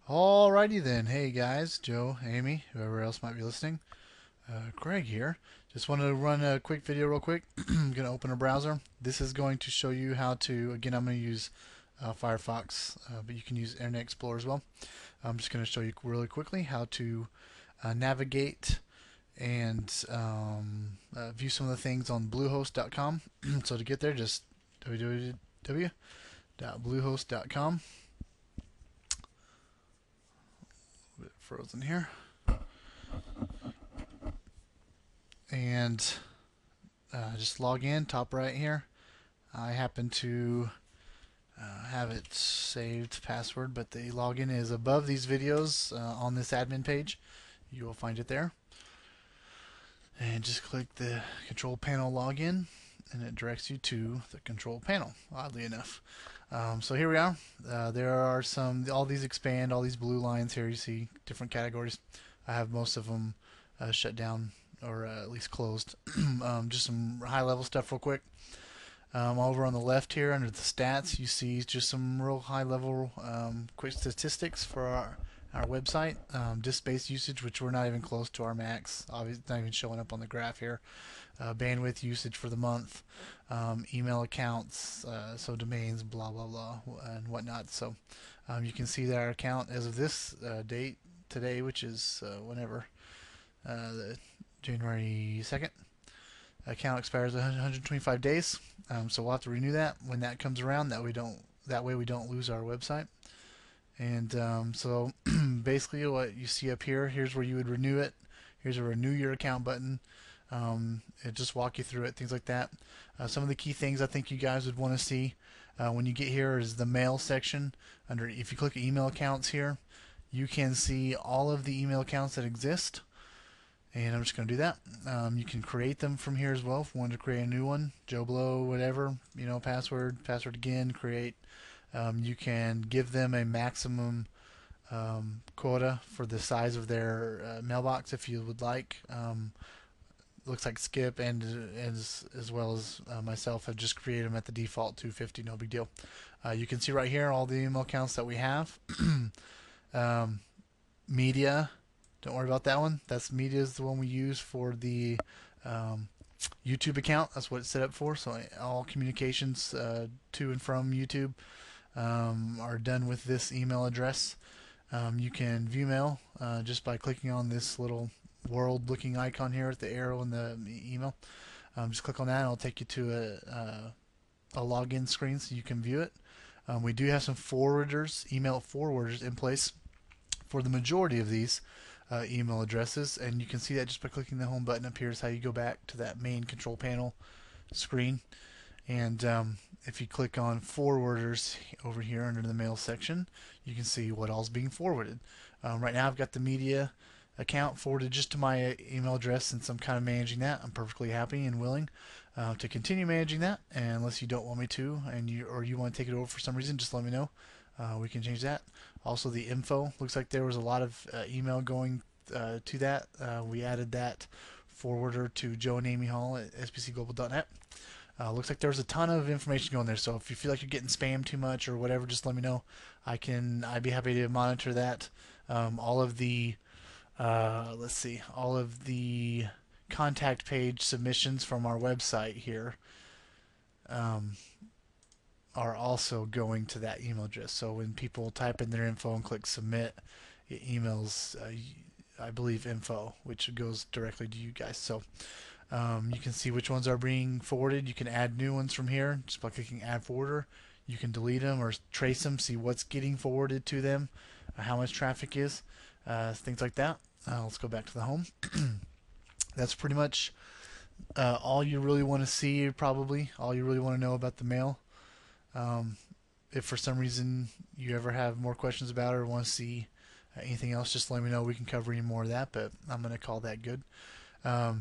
Alrighty then. Hey guys, Joe, Amy, whoever else might be listening. Greg here. Just wanted to run a quick video real quick. I'm going to open a browser. This is going to show you how to, again, I'm going to use Firefox, but you can use Internet Explorer as well. I'm just going to show you really quickly how to navigate and view some of the things on Bluehost.com. So to get there, just www.bluehost.com. A bit frozen here. And just log in, top right here. I happen to have it saved password, but the login is above these videos on this admin page. You will find it there. And just click the control panel login, and it directs you to the control panel, oddly enough. So here we are. There are all these expand, all these blue lines here. You see different categories. I have most of them shut down or at least closed. Just some high level stuff real quick. Over on the left here under the stats, you see just some real high level quick statistics for our website. Disk space usage, which we're not even close to our max. Obviously, not even showing up on the graph here. Bandwidth usage for the month, email accounts, so domains, blah blah blah, and whatnot. So you can see that our account as of this date today, which is whenever the January 2nd. Account expires 125 days, so we'll have to renew that when that comes around. That way we don't lose our website. And so basically, what you see up here, here's where you would renew it. Here's a renew your account button. It just walk you through it, things like that. Some of the key things I think you guys would want to see when you get here is the mail section. If you click email accounts here, you can see all of the email accounts that exist. And I'm just going to do that. You can create them from here as well if you want to create a new one. Joe Blow, whatever, password again, create. You can give them a maximum quota for the size of their mailbox if you would like. Looks like Skip and as well as myself have just created them at the default 250, no big deal. You can see right here all the email accounts that we have. Media. Don't worry about that one. Media is the one we use for the YouTube account. That's what it's set up for. So all communications to and from YouTube are done with this email address. You can view mail just by clicking on this little world-looking icon here with the arrow in the email. Just click on that, and it'll take you to a login screen so you can view it. We do have some email forwarders in place for the majority of these email addresses, and you can see that just by clicking the home button up here is how you go back to that main control panel screen. And if you click on forwarders over here under the mail section, you can see what all's being forwarded. Right now I've got the media account forwarded just to my email address. Since I'm kind of managing that, I'm perfectly happy and willing to continue managing that. And unless you don't want me to, or you want to take it over for some reason, just let me know. We can change that. Also, the info, looks like there was a lot of email going to that. We added that forwarder to Joe and Amy Hall at sbcglobal.net. Looks like there was a ton of information going there, so if you feel like you're getting spammed too much or whatever, just let me know. I'd be happy to monitor that. All of the all of the contact page submissions from our website here are also going to that email address. So when people type in their info and click submit, it emails, I believe, info, which goes directly to you guys. So you can see which ones are being forwarded. You can add new ones from here just by clicking add forwarder. You can delete them or trace them, see what's getting forwarded to them, how much traffic is, things like that. Let's go back to the home. That's pretty much all you really want to see, probably all you really want to know about the mail. If for some reason you ever have more questions about it or want to see anything else, just let me know. We can cover any more of that, but I'm going to call that good. A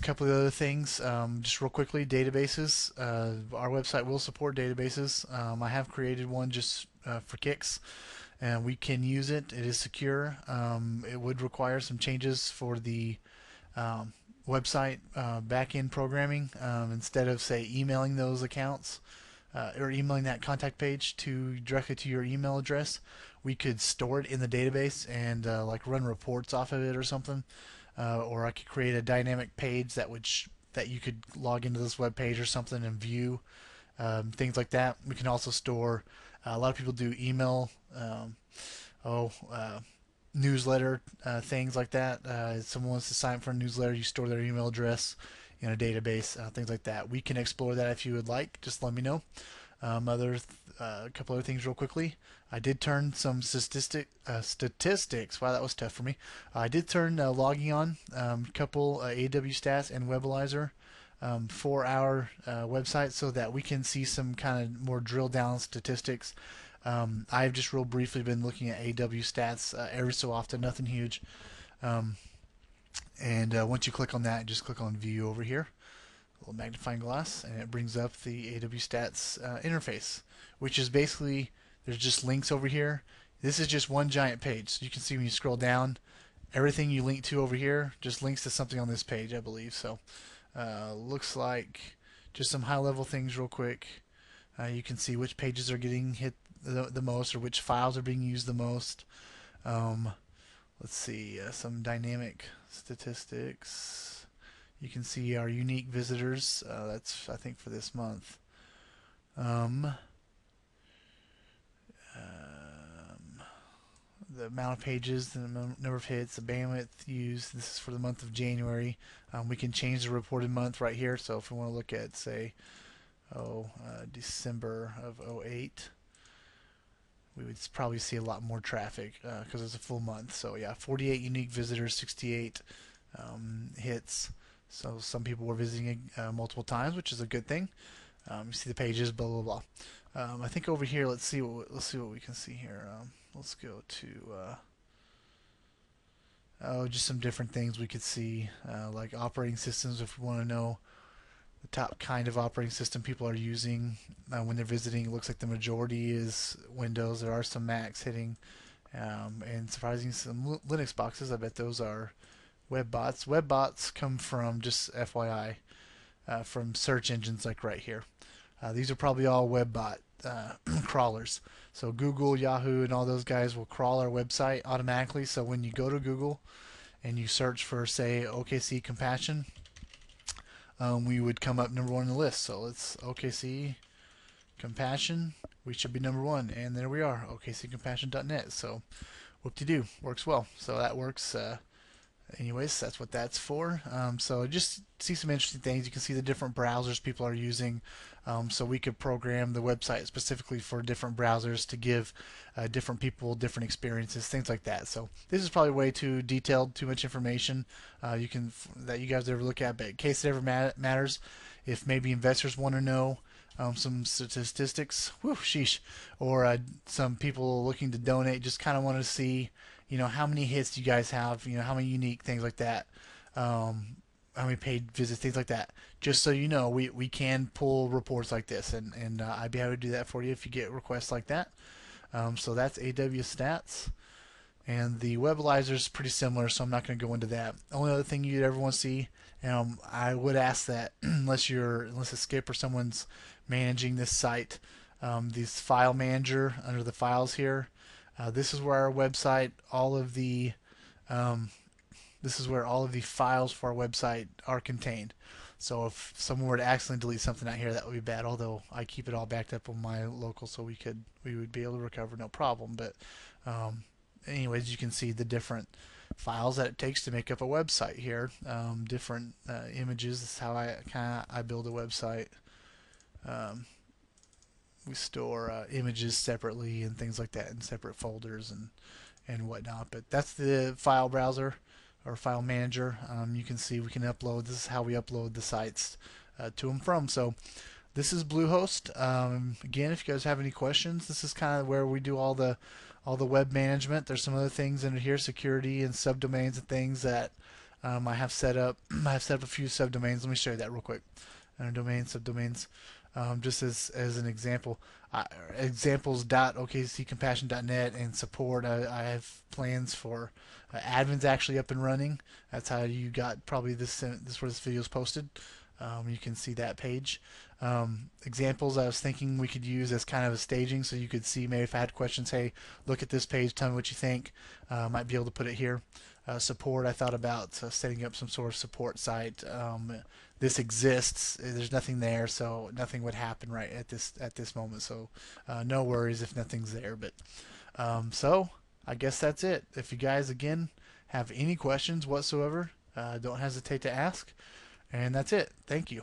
couple of other things, just real quickly, databases. Our website will support databases. I have created one just for kicks, and we can use it. It is secure. It would require some changes for the website back-end programming. Instead of, say, emailing those accounts, or emailing that contact page to directly to your email address, we could store it in the database and like run reports off of it or something. Or I could create a dynamic page that you could log into this web page or something and view things like that. We can also store. A lot of people do email, oh, newsletter things like that. If someone wants to sign up for a newsletter, you store their email address in a database, things like that. We can explore that if you would like. Just let me know. A couple other things real quickly. I did turn some statistics. Wow, that was tough for me. I did turn logging on. A couple AW Stats and Webalizer for our website so that we can see some kind of more drill down statistics. I've just real briefly been looking at AW Stats every so often, nothing huge. And once you click on that, just click on View over here, a little magnifying glass, and it brings up the AW Stats interface, which is basically, there's just links over here. This is just one giant page. So you can see when you scroll down, everything you link to over here just links to something on this page, I believe. So looks like just some high-level things real quick. You can see which pages are getting hit the most, or which files are being used the most. Let's see, some dynamic statistics. You can see our unique visitors. That's, I think, for this month. The amount of pages, the number of hits, the bandwidth used. This is for the month of January. We can change the reported month right here. So if we want to look at, say, December of 08, we would probably see a lot more traffic because it's a full month. So yeah, 48 unique visitors, 68 hits. So some people were visiting multiple times, which is a good thing. You see the pages, blah blah blah. I think over here, let's see what we can see here. Let's go to just some different things we could see, like operating systems. If we want to know the top kind of operating system people are using when they're visiting, it looks like the majority is Windows. There are some Macs hitting, and surprisingly some Linux boxes. I bet those are web bots. Web bots come from, just FYI, from search engines like right here. These are probably all web bot crawlers. So Google, Yahoo, and all those guys will crawl our website automatically. So when you go to Google and you search for, say, OKC Compassion, we would come up number 1 on the list. So it's OKC Compassion. We should be number 1, and there we are, OKCCompassion.net. So whoop-de-doo, works well. So that works. Anyways, that's what that's for. So just see some interesting things. You can see the different browsers people are using. So we could program the website specifically for different browsers to give different people different experiences, things like that. So this is probably way too detailed, too much information that you guys ever look at. But in case it ever matters, if maybe investors want to know some statistics, sheesh, or some people looking to donate, just kind of want to see, how many hits you guys have, how many unique things like that, how many paid visits, things like that. Just so you know, we can pull reports like this, and I'd be happy to do that for you if you get requests like that. So that's AW Stats. And the Webalizer is pretty similar, so I'm not going to go into that. Only other thing you'd ever want to see, I would ask that unless a Skip or someone's managing this site, this file manager under the files here. This is where our website, this is where all of the files for our website are contained. So if someone were to accidentally delete something out here, that would be bad. Although I keep it all backed up on my local, so we would be able to recover no problem. But anyways, you can see the different files that it takes to make up a website here. Different images. This is how I build a website. We store images separately and things like that in separate folders and whatnot. But that's the file browser or file manager. You can see we can upload. This is how we upload the sites to and from. So this is Bluehost. Again, if you guys have any questions, this is kind of where we do all the web management. There's some other things in here, security and subdomains and things that I have set up. I have set up a few subdomains. Let me show you that real quick. Under domains, subdomains. Just as an example, examples.okccompassion.net and support. I have plans for admins actually up and running. That's how you got probably this where this video is posted. You can see that page. examples I was thinking we could use as kind of a staging, so you could see maybe if I had questions, hey, look at this page, tell me what you think. Might be able to put it here. Support, I thought about setting up some sort of support site. This exists. There's nothing there, so nothing would happen right at this moment. So no worries if nothing's there. But so I guess that's it. If you guys again have any questions whatsoever, don't hesitate to ask. And that's it. Thank you.